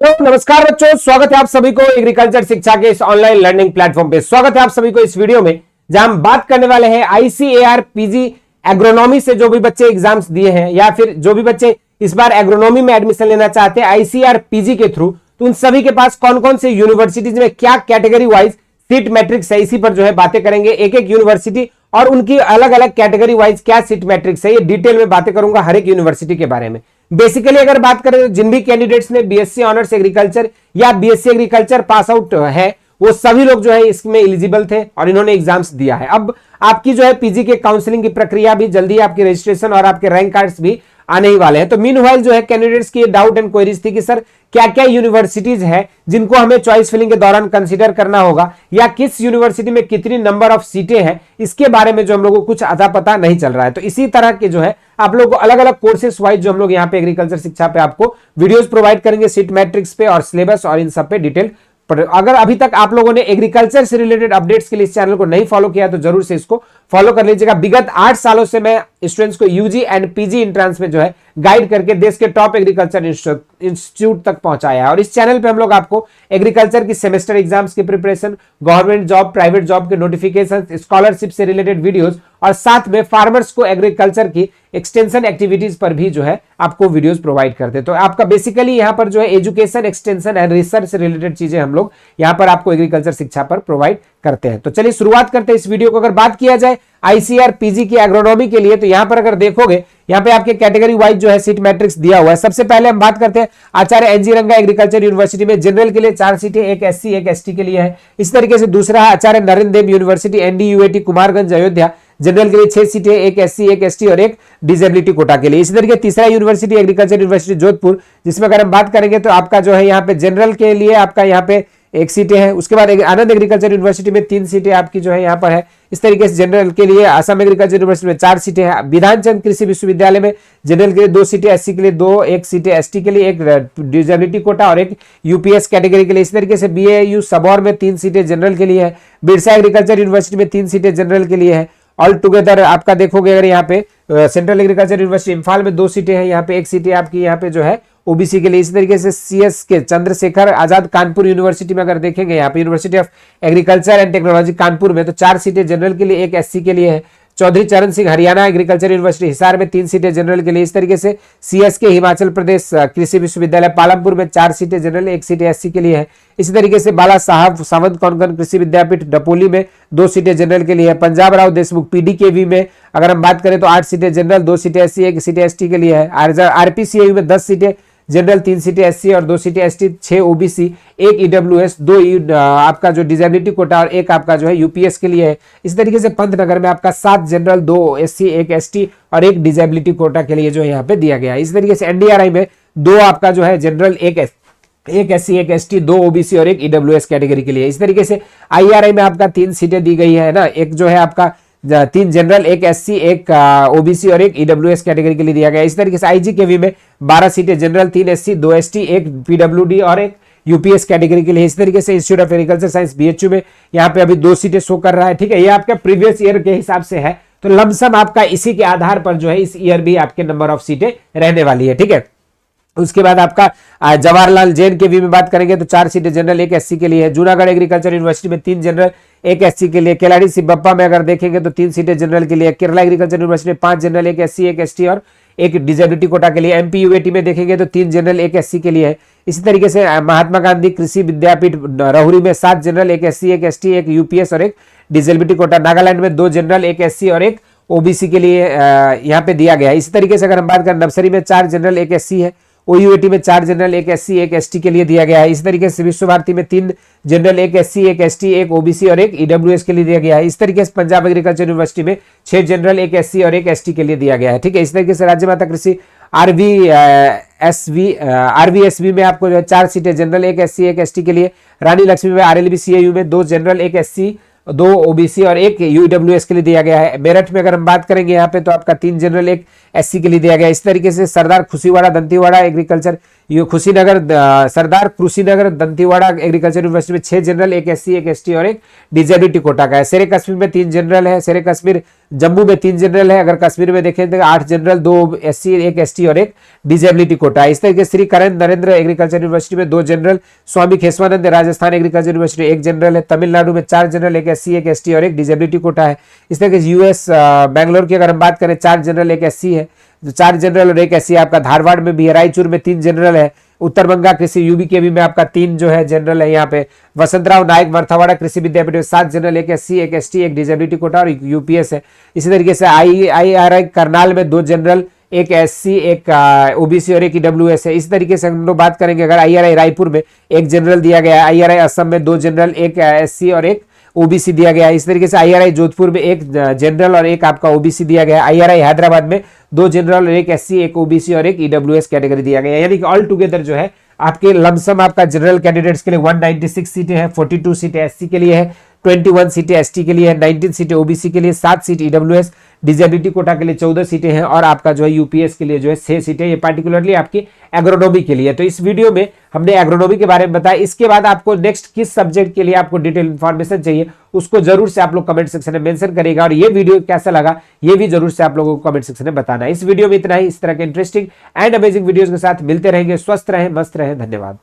Hello नमस्कार बच्चों, स्वागत है आप सभी को एग्रीकल्चर शिक्षा के इस ऑनलाइन लर्निंग प्लेटफॉर्म पे। स्वागत है आप सभी को इस वीडियो में जहां हम बात करने वाले हैं आईसीएआर पीजी एग्रोनॉमी से जो भी बच्चे एग्जाम्स दिए हैं या फिर जो भी बच्चे इस बार एग्रोनॉमी में एडमिशन लेना चाहते हैं आईसीएआर पीजी के थ्रू, तो उन सभी के पास कौन कौन से यूनिवर्सिटीज में क्या कैटेगरी वाइज सीट मैट्रिक्स है, इसी पर जो है बातें करेंगे। एक एक यूनिवर्सिटी और उनकी अलग अलग कैटेगरी वाइज क्या सीट मैट्रिक्स है, ये डिटेल में बातें करूंगा हर एक यूनिवर्सिटी के बारे में। बेसिकली अगर बात करें तो जिन भी कैंडिडेट्स ने बीएससी ऑनर्स एग्रीकल्चर या बीएससी एग्रीकल्चर पास आउट है वो सभी लोग जो है इसमें एलिजिबल थे और इन्होंने एग्जाम्स दिया है। अब आपकी जो है पीजी के काउंसलिंग की प्रक्रिया भी जल्दी, आपके रजिस्ट्रेशन और आपके रैंक कार्ड्स भी आने ही वाले हैं। तो मीनवाइल जो है कैंडिडेट्स की डाउट एंड क्वेरीज थी कि सर क्या क्या यूनिवर्सिटीज है जिनको हमें चॉइस फिलिंग के दौरान कंसीडर करना होगा या किस यूनिवर्सिटी में कितनी नंबर ऑफ सीटें हैं, इसके बारे में जो हम लोग को कुछ अता पता नहीं चल रहा है। तो इसी तरह के जो है आप लोग को अलग अलग कोर्सेस वाइज जो हम लोग यहाँ पे एग्रीकल्चर शिक्षा पे आपको वीडियोस प्रोवाइड करेंगे, सीट मैट्रिक्स पे और सिलेबस और इन सब पे डिटेल। अगर अभी तक आप लोगों ने एग्रीकल्चर से रिलेटेड अपडेट्स के लिए इस चैनल को नहीं फॉलो किया तो जरूर से इसको फॉलो कर लीजिएगा। विगत 8 सालों से मैं स्टूडेंट्स को यूजी एंड पीजी एंट्रेंस में जो है गाइड करके देश के टॉप एग्रीकल्चर इंस्टीट्यूट तक पहुंचाया है। और इस चैनल पे हम लोग आपको एग्रीकल्चर की सेमेस्टर एग्जाम्स की preparation, government job, private job के नोटिफिकेशन, स्कॉलरशिप से रिलेटेड वीडियोस और साथ में फार्मर्स को एग्रीकल्चर की एक्सटेंशन एक्टिविटीज पर भी जो है आपको वीडियोस प्रोवाइड करते हैं। तो आपका बेसिकली यहाँ पर जो है एजुकेशन, एक्सटेंशन एंड रिसर्च से रिलेटेड चीजें हम लोग यहाँ पर आपको एग्रीकल्चर शिक्षा पर प्रोवाइड करते हैं। तो चलिए शुरुआत करते हैं इस वीडियो को। अगर बात किया जाए आईसीआर पीजी की एग्रोनॉमी के लिए तो यहां पर अगर देखोगे यहां पे आपके कैटेगरी वाइज जो है सीट मैट्रिक्स दिया हुआ है। सबसे पहले हम बात करते हैं आचार्य एनजी रंगा एग्रीकल्चर यूनिवर्सिटी में जनरल के लिए 4 सीटें, एक एससी एक एसटी के लिए है। इस तरीके से दूसरा है आचार्य नरेंद्र देव यूनिवर्सिटी एनडीयूएटी कुमारगंज अयोध्या, जनरल के लिए 6 सीटें, एक एससी एक एसटी और एक डिसेबिलिटी कोटा के लिए। इसी तरीके तीसरा यूनिवर्सिटी एग्रीकल्चर यूनिवर्सिटी जोधपुर, जिसमें अगर हम बात करेंगे तो आपका जो है यहाँ पे जनरल के लिए आपका यहाँ पे 1 सीटें हैं। उसके बाद आनंद एग्रीकल्चर यूनिवर्सिटी में 3 सीटें आपकी जो है यहाँ पर है। इस तरीके से जनरल के लिए असम एग्रीकल्चर यूनिवर्सिटी में 4 सीटें हैं। विधानचंद कृषि विश्वविद्यालय में जनरल के लिए 2 सीटें, एससी के लिए 2, 1 सीटें एसटी के लिए, एक डिसेबिलिटी कोटा और एक यूपीएस कैटेगरी के लिए। इस तरीके से बीएयू सबौर में 3 सीटें जनरल के लिए है। बिरसा एग्रीकल्चर यूनिवर्सिटी में 3 सीटें जनरल के लिए है। ऑल टुगेदर आपका देखोगे अगर यहाँ पे सेंट्रल एग्रीकल्चर यूनिवर्सिटी इम्फाल में 2 सीटें हैं, यहाँ पे 1 सीटें आपकी यहाँ पे जो है ओबीसी के लिए। इसी तरीके से सीएस के चंद्रशेखर आजाद कानपुर यूनिवर्सिटी में अगर देखेंगे यहाँ पे university of agriculture and technology Kanpur में तो 4 सीटें जनरल के लिए, एक एससी के लिए है। चौधरी चरण सिंह हरियाणा एग्रीकल्चर यूनिवर्सिटी हिसार में 3 सीटें जनरल के लिए। इस तरीके से सीएस के हिमाचल प्रदेश कृषि विश्वविद्यालय पालमपुर में 4 सीटें जनरल, 1 सीटें एससी के लिए है। इसी तरीके से बाला साहब सावंत कौनगन कृषि विद्यापीठ डपोली में 2 सीटें जनरल के लिए है। पंजाब राव देशमुख पीडीकेवी में अगर हम बात करें तो 8 सीटें जनरल, 2 सीटें एससी, 1 सीटें एसटी के लिए है। आरपीसीआई में 10 सीटें जनरल, 3 सीटें एससी और 2 सीटें एसटी, 6 ओबीसी, 1 ईडब्ल्यूएस, 2 आपका जो डिसेबिलिटी कोटा और 1 आपका जो है यूपीएस के लिए है। इस तरीके से पंतनगर में आपका 7 जनरल, 2 एससी, 1 एसटी और 1 डिसेबिलिटी कोटा के लिए जो है यहाँ पे दिया गया है। इस तरीके से एनडीआरआई में 2 आपका जो है जनरल, 1 एससी, 1 एसटी, 2 ओबीसी और 1 ईडब्ल्यूएस कैटेगरी के लिए। इस तरीके से आईआरआई में आपका 3 सीटें दी गई है ना, एक जो है आपका 3 जनरल, 1 एससी, 1 ओबीसी और 1 ईडब्ल्यूएस कैटेगरी के लिए दिया गया। इस तरीके से आईजीकेवी में 12 सीटें जनरल, 3 एससी, 2 एसटी, 1 पीडब्ल्यूडी और 1 यूपीएस कैटेगरी के लिए। इस तरीके से institute of agriculture science BHU में यहाँ पे अभी 2 सीटें शो कर रहा है। ठीक है, ये आपका प्रीवियस ईयर के हिसाब से है, तो लमसम आपका इसी के आधार पर जो है इस ईयर भी आपके नंबर ऑफ सीटें रहने वाली है। ठीक है, उसके बाद आपका जवाहरलाल जैन के वी में बात करेंगे तो 4 सीटें जनरल, 1 एससी के लिए है। जूनागढ़ एग्रीकल्चर यूनिवर्सिटी में 3 जनरल, 1 एससी के लिए। केलाड़ी सिबप्पा में अगर देखेंगे तो 3 सीटें जनरल के लिए। केरला एग्रीकल्चर यूनिवर्सिटी में 5 जनरल, 1 एससी, 1 एसटी और 1 डिसेबिलिटी कोटा के लिए। एमपीयूएटी में देखेंगे तो 3 जनरल, 1 एससी के लिए है। इसी तरीके से महात्मा गांधी कृषि विद्यापीठ राहुरी में 7 जनरल, 1 एससी, 1 एसटी, 1 यूपीएस और 1 डिसेबिलिटी कोटा। नागालैंड में 2 जनरल, 1 एससी और 1 ओबीसी के लिए यहाँ पे दिया गया है। इसी तरीके से अगर हम बात करें नर्सरी में 4 जनरल, 1 एससी है। ओयूएटी में 4 जनरल, 1 एससी, 1 एसटी के लिए दिया गया है। इस तरीके से विश्व भारती में 3 जनरल, 1 एससी, 1 एसटी, 1 ओबीसी और 1 ईडब्ल्यूएस के लिए दिया गया है। इस तरीके से पंजाब एग्रीकल्चर यूनिवर्सिटी में 6 जनरल, 1 एससी और 1 एसटी के लिए दिया गया है। ठीक है, इस तरीके से राज्य माता कृषि आरवीएसवी में आपको जो है 4 सीटें जनरल, 1 एससी, 1 एसटी के लिए। रानी लक्ष्मी में आरएलबी सीएयू में 2 जनरल, 1 एससी, 2 ओबीसी और 1 यूडब्ल्यूएस के लिए दिया गया है। मेरठ में अगर हम बात करेंगे यहाँ पे तो आपका 3 जनरल, 1 एससी के लिए दिया गया। इस तरीके से सरदार खुशीवाड़ा दंतीवाड़ा एग्रीकल्चर सरदार कृषिनगर दंतीवाड़ा एग्रीकल्चर यूनिवर्सिटी में 6 जनरल, 1 एससी, 1 एसटी और 1 डिसेबिलिटी कोटा का है। शेरे कश्मीर में 3 जनरल है। शेरे कश्मीर जम्मू में 3 जनरल है, अगर कश्मीर में देखें तो 8 जनरल, 2 SC, 1 ST और एक डिजेबिलिटी कोटा है। इस तरीके से श्री करण नरेंद्र एग्रीकल्चर यूनिवर्सिटी में 2 जनरल, स्वामी खेसवानंद राजस्थान एग्रीकल्चर यूनिवर्सिटी 1 जनरल है, तमिलनाडु में 4 जनरल, 1 SC, 1 ST और एक डिजेबिलिटी कोटा है। इस तरीके से US बैंगलोर की अगर हम बात करें 4 जनरल, 1 SC है, 4 जनरल और 1 SC आपका धारवाड़ में भी है, रायचूर में 3 जनरल है, उत्तर बंगा कृषि UBKB में आपका 3 जो है जनरल है। यहाँ पे वसंतराव नायक मरथावाड़ा कृषि विद्यापीठ में 7 जनरल, 1 SC, 1 ST, एक डिजेबिलिटी कोटा और UPS है। इसी तरीके से IIRI करनाल में 2 जनरल, 1 SC, एक OBC और एक EWS है। इस तरीके से हम लोग बात करेंगे, अगर IIRI रायपुर में 1 जनरल दिया गया है, IIRI असम में 2 जनरल, 1 SC और एक OBC दिया गया है। इस तरीके से IIRI जोधपुर में 1 जनरल और एक आपका OBC दिया गया है। IIRI हैदराबाद में 2 जनरल और 1 SC, एक OBC और एक EWS कैटेगरी दिया गया है। यानी कि ऑल टुगेदर जो है आपके लमसम आपका जनरल कैंडिडेट्स के लिए 196 सीटें हैं, 42 सीटें SC के लिए है, 21 सीटें ST के लिए है, 19 सीटें OBC के लिए, 7 सीट EWS डिजेबिलिटी कोटा के लिए 14 सीटें हैं और आपका जो है UPS के लिए जो है 6 सीटें। ये पार्टिकुलरली आपकी एग्रोनॉमी के लिए। तो इस वीडियो में हमने एग्रोनॉमी के बारे में बताया। इसके बाद आपको नेक्स्ट किस सब्जेक्ट के लिए आपको डिटेल इंफॉर्मेशन चाहिए उसको जरूर से आप लोग कमेंट सेक्शन में मेंशन करेगा, और ये वीडियो कैसा लगा ये भी जरूर से आप लोगों को कमेंट सेक्शन में बताना है। इस वीडियो में इतना ही। इस तरह के इंटरेस्टिंग एंड अमेजिंग वीडियोस के साथ मिलते रहेंगे। स्वस्थ रहें, मस्त रहें। धन्यवाद।